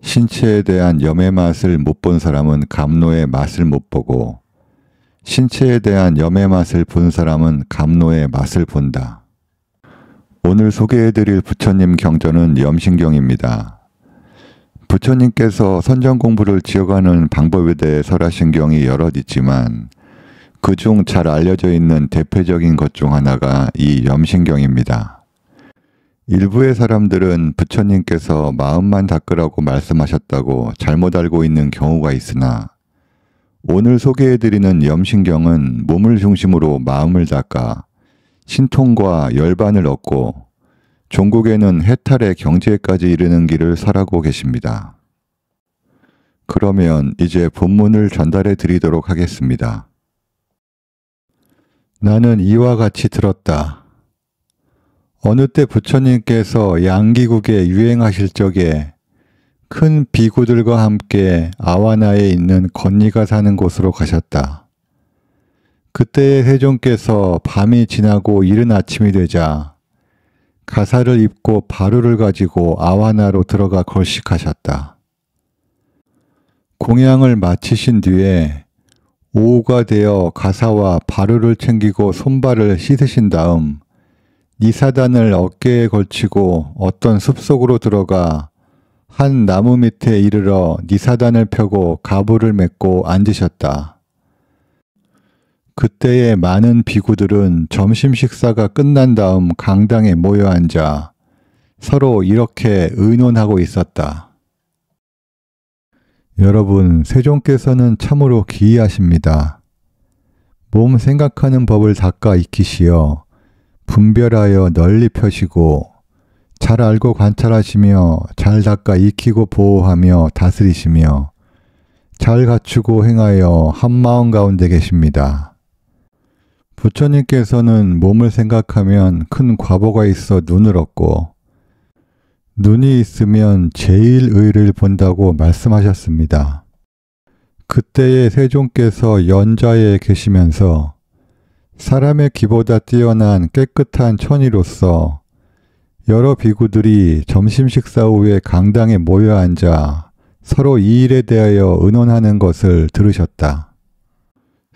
신체에 대한 염의 맛을 못 본 사람은 감노의 맛을 못 보고 신체에 대한 염의 맛을 본 사람은 감노의 맛을 본다. 오늘 소개해드릴 부처님 경전은 염신경입니다. 부처님께서 선정 공부를 지어가는 방법에 대해 설하신 경이 여럿 있지만 그중 잘 알려져 있는 대표적인 것 중 하나가 이 염신경입니다. 일부의 사람들은 부처님께서 마음만 닦으라고 말씀하셨다고 잘못 알고 있는 경우가 있으나 오늘 소개해드리는 염신경은 몸을 중심으로 마음을 닦아 신통과 열반을 얻고 종국에는 해탈의 경지에까지 이르는 길을 설하고 계십니다. 그러면 이제 본문을 전달해 드리도록 하겠습니다. 나는 이와 같이 들었다. 어느 때 부처님께서 양기국에 유행하실 적에 큰 비구들과 함께 아와나에 있는 건니가 사는 곳으로 가셨다. 그때의 세존께서 밤이 지나고 이른 아침이 되자 가사를 입고 바루를 가지고 아와나로 들어가 걸식하셨다. 공양을 마치신 뒤에 오후가 되어 가사와 바루를 챙기고 손발을 씻으신 다음 니사단을 어깨에 걸치고 어떤 숲속으로 들어가 한 나무 밑에 이르러 니사단을 펴고 가부를 맺고 앉으셨다. 그때의 많은 비구들은 점심 식사가 끝난 다음 강당에 모여 앉아 서로 이렇게 의논하고 있었다. 여러분, 세존께서는 참으로 기이하십니다. 몸 생각하는 법을 닦아 익히시어 분별하여 널리 펴시고 잘 알고 관찰하시며 잘 닦아 익히고 보호하며 다스리시며 잘 갖추고 행하여 한마음 가운데 계십니다. 부처님께서는 몸을 생각하면 큰 과보가 있어 눈을 얻고 눈이 있으면 제일 의를 본다고 말씀하셨습니다. 그때의 세존께서 연자에 계시면서 사람의 기보다 뛰어난 깨끗한 천이로서 여러 비구들이 점심 식사 후에 강당에 모여 앉아 서로 이 일에 대하여 의논하는 것을 들으셨다.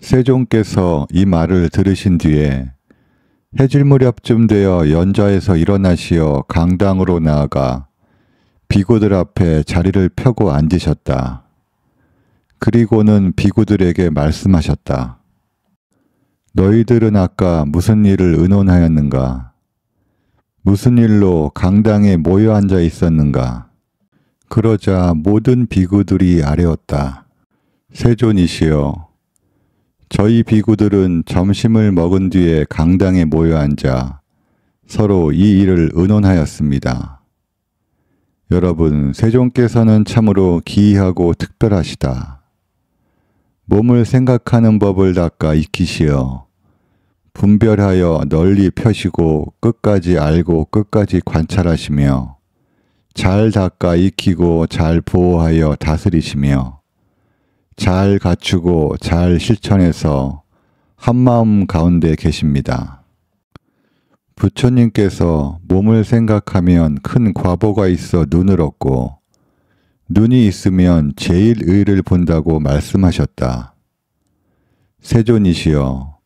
세존께서 이 말을 들으신 뒤에 해질 무렵쯤 되어 연자에서 일어나시어 강당으로 나아가 비구들 앞에 자리를 펴고 앉으셨다. 그리고는 비구들에게 말씀하셨다. 너희들은 아까 무슨 일을 의논하였는가? 무슨 일로 강당에 모여 앉아 있었는가? 그러자 모든 비구들이 아뢰었다. 세존이시여, 저희 비구들은 점심을 먹은 뒤에 강당에 모여 앉아 서로 이 일을 의논하였습니다. 여러분, 세존께서는 참으로 기이하고 특별하시다. 몸을 생각하는 법을 닦아 익히시어 분별하여 널리 펴시고 끝까지 알고 끝까지 관찰하시며 잘 닦아 익히고 잘 보호하여 다스리시며 잘 갖추고 잘 실천해서 한마음 가운데 계십니다. 부처님께서 몸을 생각하면 큰 과보가 있어 눈을 얻고 눈이 있으면 제일 의를 본다고 말씀하셨다. 세존이시여,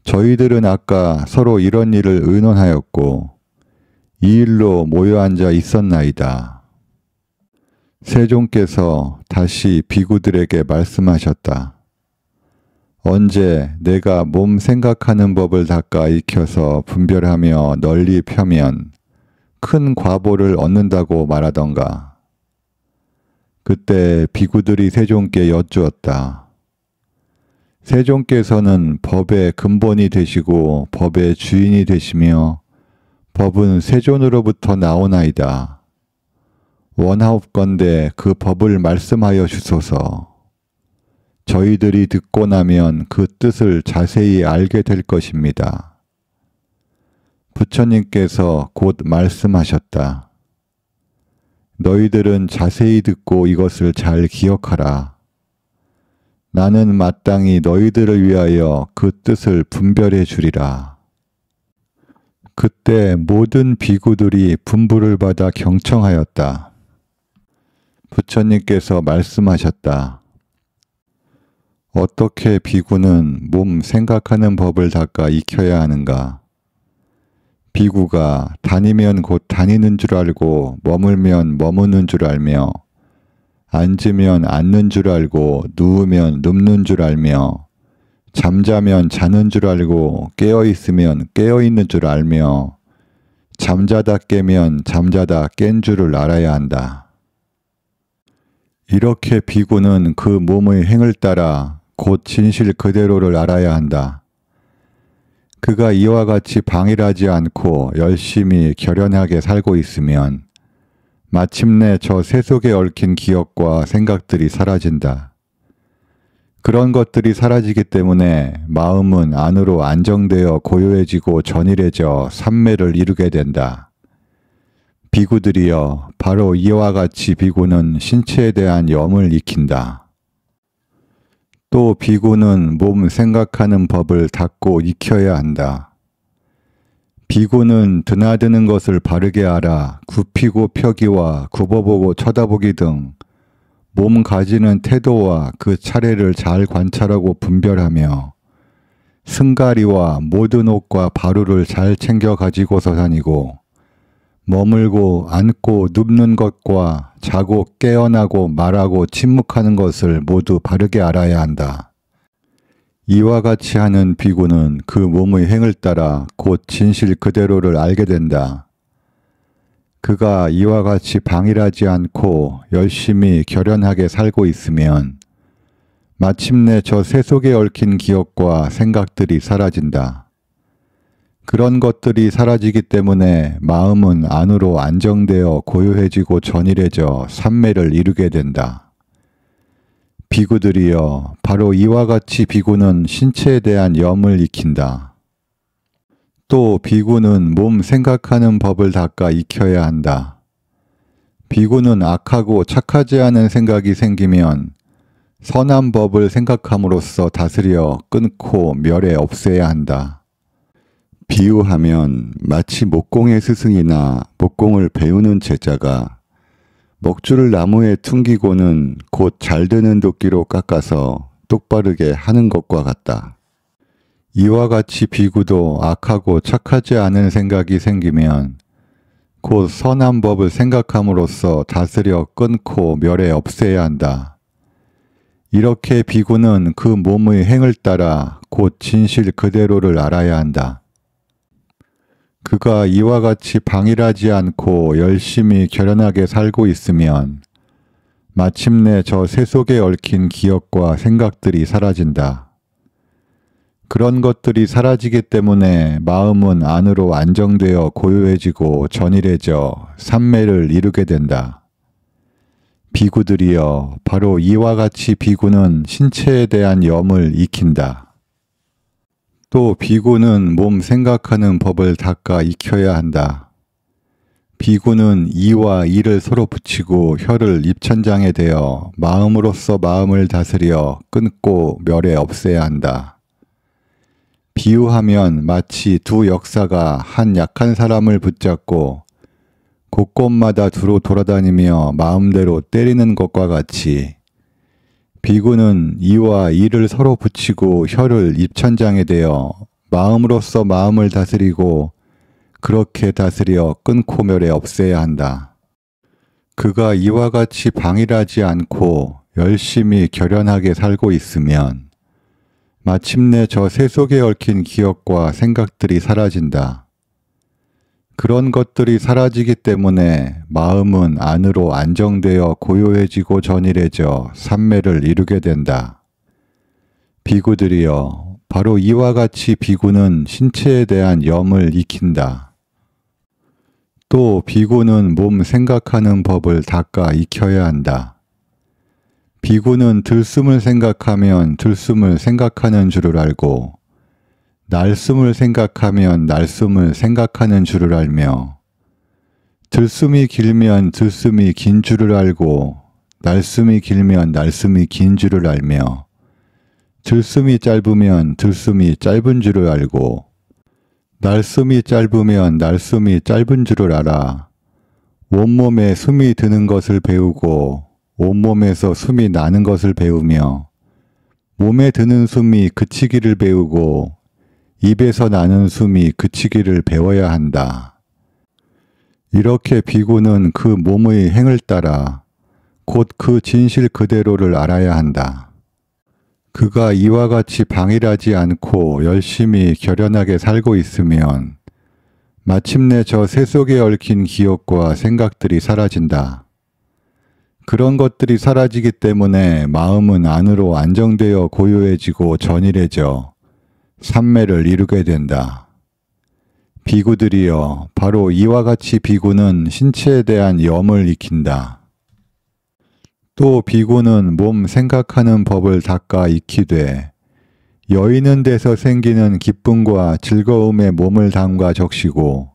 저희들은 아까 서로 이런 일을 의논하였고 이 일로 모여 앉아 있었나이다. 세존께서 다시 비구들에게 말씀하셨다. 언제 내가 몸 생각하는 법을 닦아 익혀서 분별하며 널리 펴면 큰 과보를 얻는다고 말하던가? 그때 비구들이 세존께 여쭈었다. 세존께서는 법의 근본이 되시고 법의 주인이 되시며 법은 세존으로부터 나오나이다. 원하옵건대 그 법을 말씀하여 주소서. 저희들이 듣고 나면 그 뜻을 자세히 알게 될 것입니다. 부처님께서 곧 말씀하셨다. 너희들은 자세히 듣고 이것을 잘 기억하라. 나는 마땅히 너희들을 위하여 그 뜻을 분별해 주리라. 그때 모든 비구들이 분부를 받아 경청하였다. 부처님께서 말씀하셨다. 어떻게 비구는 몸 생각하는 법을 닦아 익혀야 하는가? 비구가 다니면 곧 다니는 줄 알고 머물면 머무는 줄 알며 앉으면 앉는 줄 알고 누우면 눕는 줄 알며 잠자면 자는 줄 알고 깨어있으면 깨어있는 줄 알며 잠자다 깨면 잠자다 깬 줄을 알아야 한다. 이렇게 비구는 그 몸의 행을 따라 곧 진실 그대로를 알아야 한다. 그가 이와 같이 방일하지 않고 열심히 결연하게 살고 있으면 마침내 저 세속에 얽힌 기억과 생각들이 사라진다. 그런 것들이 사라지기 때문에 마음은 안으로 안정되어 고요해지고 전일해져 삼매를 이루게 된다. 비구들이여, 바로 이와 같이 비구는 신체에 대한 염을 익힌다. 또 비구는 몸 생각하는 법을 닦고 익혀야 한다. 비구는 드나드는 것을 바르게 알아 굽히고 펴기와 굽어보고 쳐다보기 등 몸 가지는 태도와 그 차례를 잘 관찰하고 분별하며 승가리와 모든 옷과 바루를 잘 챙겨 가지고서 다니고 머물고 앉고 눕는 것과 자고 깨어나고 말하고 침묵하는 것을 모두 바르게 알아야 한다. 이와 같이 하는 비구는 그 몸의 행을 따라 곧 진실 그대로를 알게 된다. 그가 이와 같이 방일하지 않고 열심히 결연하게 살고 있으면 마침내 저 세속에 얽힌 기억과 생각들이 사라진다. 그런 것들이 사라지기 때문에 마음은 안으로 안정되어 고요해지고 전일해져 삼매를 이루게 된다. 비구들이여, 바로 이와 같이 비구는 신체에 대한 염을 익힌다. 또 비구는 몸 생각하는 법을 닦아 익혀야 한다. 비구는 악하고 착하지 않은 생각이 생기면 선한 법을 생각함으로써 다스려 끊고 멸해 없애야 한다. 비유하면 마치 목공의 스승이나 목공을 배우는 제자가 먹줄을 나무에 퉁기고는 곧 잘 되는 도끼로 깎아서 똑바르게 하는 것과 같다. 이와 같이 비구도 악하고 착하지 않은 생각이 생기면 곧 선한 법을 생각함으로써 다스려 끊고 멸해 없애야 한다. 이렇게 비구는 그 몸의 행을 따라 곧 진실 그대로를 알아야 한다. 그가 이와 같이 방일하지 않고 열심히 결연하게 살고 있으면 마침내 저 세속에 얽힌 기억과 생각들이 사라진다. 그런 것들이 사라지기 때문에 마음은 안으로 안정되어 고요해지고 전일해져 삼매를 이루게 된다. 비구들이여, 바로 이와 같이 비구는 신체에 대한 염을 익힌다. 또 비구는 몸 생각하는 법을 닦아 익혀야 한다. 비구는 이와 이를 서로 붙이고 혀를 입천장에 대어 마음으로써 마음을 다스려 끊고 멸해 없애야 한다. 비유하면 마치 두 역사가 한 약한 사람을 붙잡고 곳곳마다 두루 돌아다니며 마음대로 때리는 것과 같이 비구는 이와 이를 서로 붙이고 혀를 입천장에 대어 마음으로써 마음을 다스리고 그렇게 다스려 끊고 멸해 없애야 한다. 그가 이와 같이 방일하지 않고 열심히 결연하게 살고 있으면 마침내 저 세속에 얽힌 기억과 생각들이 사라진다. 그런 것들이 사라지기 때문에 마음은 안으로 안정되어 고요해지고 전일해져 삼매를 이루게 된다. 비구들이여, 바로 이와 같이 비구는 신체에 대한 염을 익힌다. 또 비구는 몸 생각하는 법을 닦아 익혀야 한다. 비구는 들숨을 생각하면 들숨을 생각하는 줄을 알고 날숨을 생각하면 날숨을 생각하는 줄을 알며 들숨이 길면 들숨이 긴 줄을 알고 날숨이 길면 날숨이 긴 줄을 알며 들숨이 짧으면 들숨이 짧은 줄을 알고 날숨이 짧으면 날숨이 짧은 줄을 알아 온몸에 숨이 드는 것을 배우고 온몸에서 숨이 나는 것을 배우며 몸에 드는 숨이 그치기를 배우고 입에서 나는 숨이 그치기를 배워야 한다. 이렇게 비구는 그 몸의 행을 따라 곧 그 진실 그대로를 알아야 한다. 그가 이와 같이 방일하지 않고 열심히 결연하게 살고 있으면 마침내 저 새 속에 얽힌 기억과 생각들이 사라진다. 그런 것들이 사라지기 때문에 마음은 안으로 안정되어 고요해지고 전일해져 삼매를 이루게 된다. 비구들이여, 바로 이와 같이 비구는 신체에 대한 염을 익힌다. 또 비구는 몸 생각하는 법을 닦아 익히되 여의는 데서 생기는 기쁨과 즐거움에 몸을 담가 적시고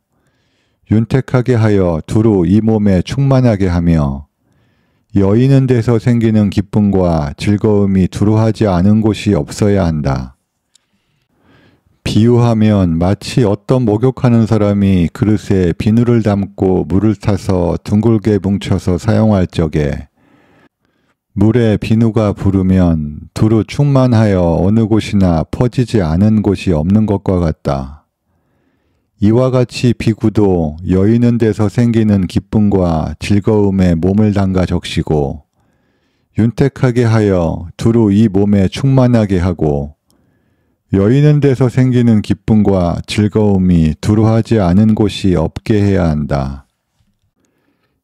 윤택하게 하여 두루 이 몸에 충만하게 하며 여의는 데서 생기는 기쁨과 즐거움이 두루하지 않은 곳이 없어야 한다. 비유하면 마치 어떤 목욕하는 사람이 그릇에 비누를 담고 물을 타서 둥글게 뭉쳐서 사용할 적에 물에 비누가 부르면 두루 충만하여 어느 곳이나 퍼지지 않은 곳이 없는 것과 같다. 이와 같이 비구도 여의는 데서 생기는 기쁨과 즐거움에 몸을 담가 적시고 윤택하게 하여 두루 이 몸에 충만하게 하고 여의는 데서 생기는 기쁨과 즐거움이 두루하지 않은 곳이 없게 해야 한다.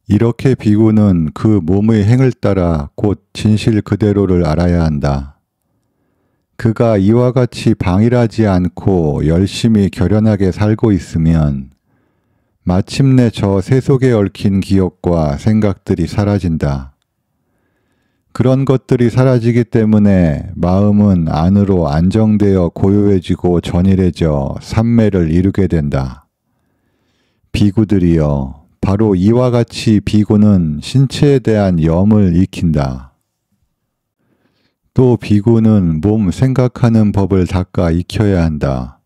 이렇게 비구는 그 몸의 행을 따라 곧 진실 그대로를 알아야 한다. 그가 이와 같이 방일하지 않고 열심히 결연하게 살고 있으면 마침내 저 새 속에 얽힌 기억과 생각들이 사라진다. 그런 것들이 사라지기 때문에 마음은 안으로 안정되어 고요해지고 전일해져 삼매를 이루게 된다. 비구들이여, 바로 이와 같이 비구는 신체에 대한 염을 익힌다. 또 비구는 몸 생각하는 법을 닦아 익혀야 한다.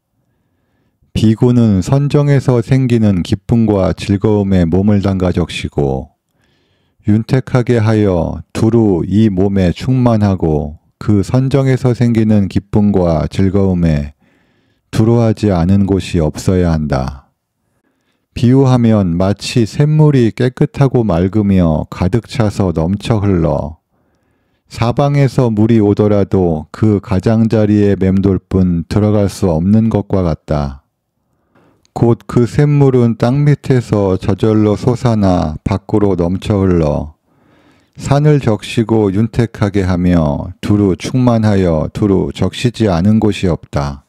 비구는 선정에서 생기는 기쁨과 즐거움에 몸을 담가 적시고 윤택하게 하여 두루 이 몸에 충만하고 그 선정에서 생기는 기쁨과 즐거움에 두루하지 않은 곳이 없어야 한다. 비유하면 마치 샘물이 깨끗하고 맑으며 가득 차서 넘쳐 흘러 사방에서 물이 오더라도 그 가장자리에 맴돌 뿐 들어갈 수 없는 것과 같다. 곧 그 샘물은 땅 밑에서 저절로 솟아나 밖으로 넘쳐 흘러 산을 적시고 윤택하게 하며 두루 충만하여 두루 적시지 않은 곳이 없다.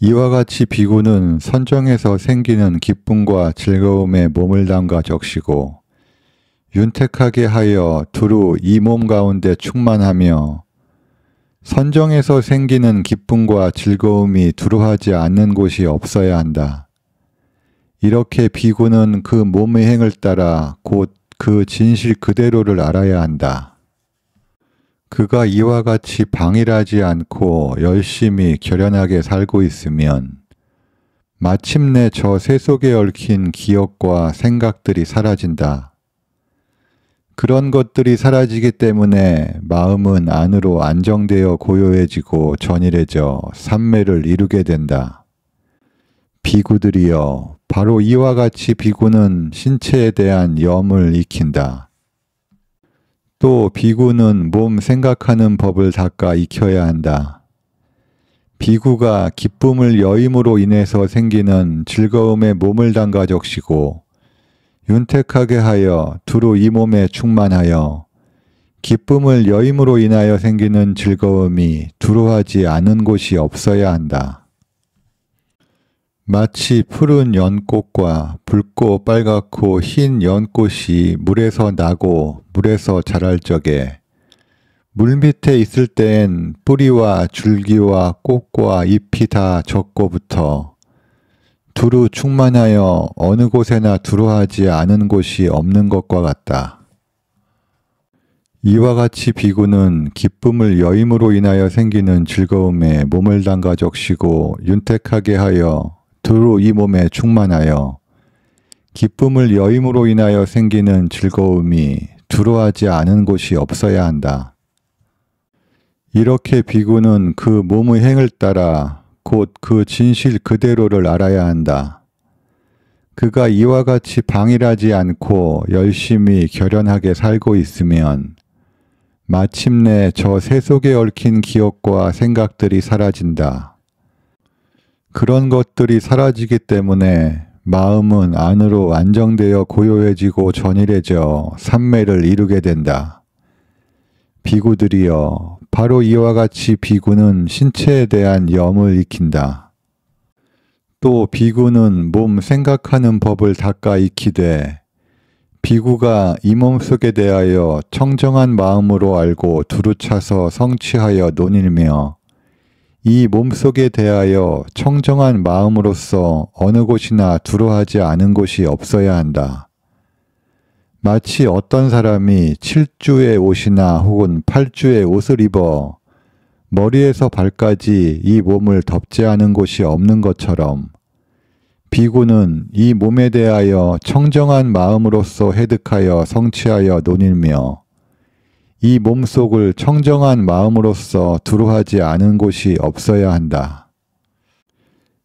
이와 같이 비구는 선정에서 생기는 기쁨과 즐거움에 몸을 담가 적시고 윤택하게 하여 두루 이 몸 가운데 충만하며 선정에서 생기는 기쁨과 즐거움이 두루하지 않는 곳이 없어야 한다. 이렇게 비구는 그 몸의 행을 따라 곧 그 진실 그대로를 알아야 한다. 그가 이와 같이 방일하지 않고 열심히 결연하게 살고 있으면 마침내 저 새 속에 얽힌 기억과 생각들이 사라진다. 그런 것들이 사라지기 때문에 마음은 안으로 안정되어 고요해지고 전일해져 삼매를 이루게 된다. 비구들이여, 바로 이와 같이 비구는 신체에 대한 염을 익힌다. 또 비구는 몸 생각하는 법을 닦아 익혀야 한다. 비구가 기쁨을 여임으로 인해서 생기는 즐거움에 몸을 담가 적시고 윤택하게 하여 두루 이 몸에 충만하여 기쁨을 여임으로 인하여 생기는 즐거움이 두루하지 않은 곳이 없어야 한다. 마치 푸른 연꽃과 붉고 빨갛고 흰 연꽃이 물에서 나고 물에서 자랄 적에 물 밑에 있을 땐 뿌리와 줄기와 꽃과 잎이 다 젖고부터 두루 충만하여 어느 곳에나 두루하지 않은 곳이 없는 것과 같다. 이와 같이 비구는 기쁨을 여임으로 인하여 생기는 즐거움에 몸을 담가 적시고 윤택하게 하여 두루 이 몸에 충만하여 기쁨을 여임으로 인하여 생기는 즐거움이 두려워하지 않은 곳이 없어야 한다. 이렇게 비구는 그 몸의 행을 따라 곧 그 진실 그대로를 알아야 한다. 그가 이와 같이 방일하지 않고 열심히 결연하게 살고 있으면 마침내 저 새 속에 얽힌 기억과 생각들이 사라진다. 그런 것들이 사라지기 때문에 마음은 안으로 안정되어 고요해지고 전일해져 삼매를 이루게 된다. 비구들이여, 바로 이와 같이 비구는 신체에 대한 염을 익힌다. 또 비구는 몸 생각하는 법을 닦아 익히되 비구가 이 몸속에 대하여 청정한 마음으로 알고 두루차서 성취하여 논일며 이 몸속에 대하여 청정한 마음으로서 어느 곳이나 두려워하지 않은 곳이 없어야 한다. 마치 어떤 사람이 7주의 옷이나 혹은 8주의 옷을 입어 머리에서 발까지 이 몸을 덮지 않은 곳이 없는 것처럼 비구는 이 몸에 대하여 청정한 마음으로서 해득하여 성취하여 논일며 이 몸속을 청정한 마음으로서 두려워하지 않은 곳이 없어야 한다.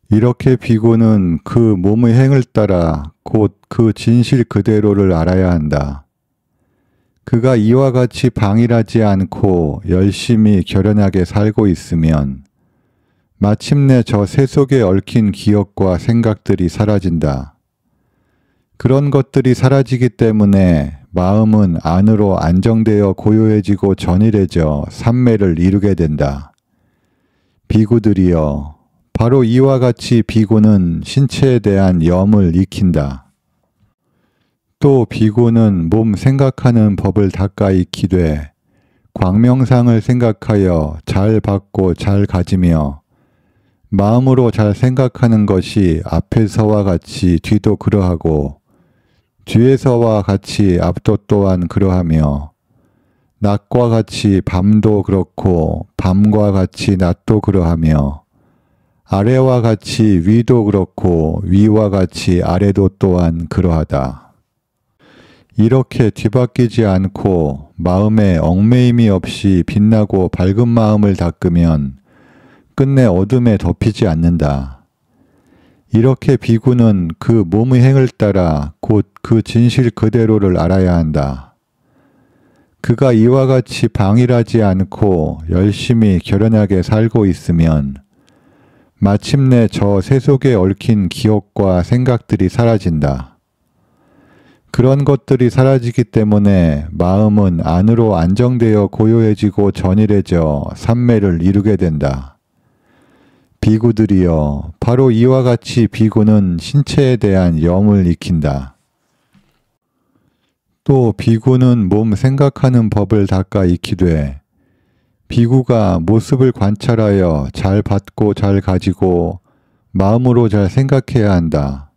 이렇게 비구는 그 몸의 행을 따라 곧 그 진실 그대로를 알아야 한다. 그가 이와 같이 방일하지 않고 열심히 결연하게 살고 있으면 마침내 저 새 속에 얽힌 기억과 생각들이 사라진다. 그런 것들이 사라지기 때문에 마음은 안으로 안정되어 고요해지고 전일해져 삼매를 이루게 된다. 비구들이여, 바로 이와 같이 비구는 신체에 대한 염을 익힌다. 또 비구는 몸 생각하는 법을 닦아 익히되 광명상을 생각하여 잘 받고 잘 가지며 마음으로 잘 생각하는 것이 앞에서와 같이 뒤도 그러하고 뒤에서와 같이 앞도 또한 그러하며 낮과 같이 밤도 그렇고 밤과 같이 낮도 그러하며 아래와 같이 위도 그렇고 위와 같이 아래도 또한 그러하다. 이렇게 뒤바뀌지 않고 마음에 얽매임이 없이 빛나고 밝은 마음을 닦으면 끝내 어둠에 덮이지 않는다. 이렇게 비구는 그 몸의 행을 따라 곧 그 진실 그대로를 알아야 한다. 그가 이와 같이 방일하지 않고 열심히 결연하게 살고 있으면 마침내 저 새 속에 얽힌 기억과 생각들이 사라진다. 그런 것들이 사라지기 때문에 마음은 안으로 안정되어 고요해지고 전일해져 삼매를 이루게 된다. 비구들이여, 바로 이와 같이 비구는 신체에 대한 염을 익힌다. 또 비구는 몸 생각하는 법을 닦아 익히되 비구가 모습을 관찰하여 잘 받고 잘 가지고 마음으로 잘 생각해야 한다.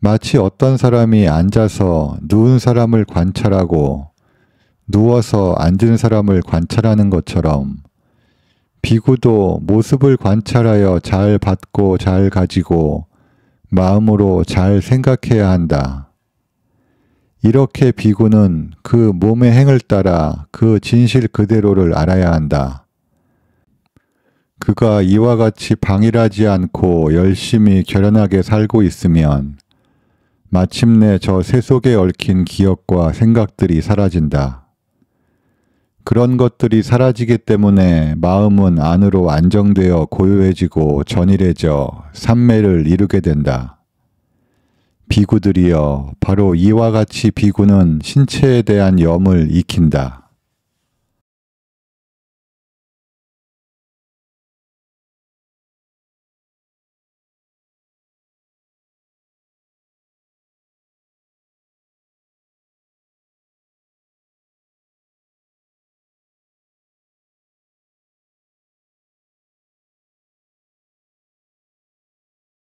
마치 어떤 사람이 앉아서 누운 사람을 관찰하고 누워서 앉은 사람을 관찰하는 것처럼 비구도 모습을 관찰하여 잘 받고 잘 가지고 마음으로 잘 생각해야 한다. 이렇게 비구는 그 몸의 행을 따라 그 진실 그대로를 알아야 한다. 그가 이와 같이 방일하지 않고 열심히 결연하게 살고 있으면 마침내 저 새 속에 얽힌 기억과 생각들이 사라진다. 그런 것들이 사라지기 때문에 마음은 안으로 안정되어 고요해지고 전일해져 삼매를 이루게 된다. 비구들이여, 바로 이와 같이 비구는 신체에 대한 염을 익힌다.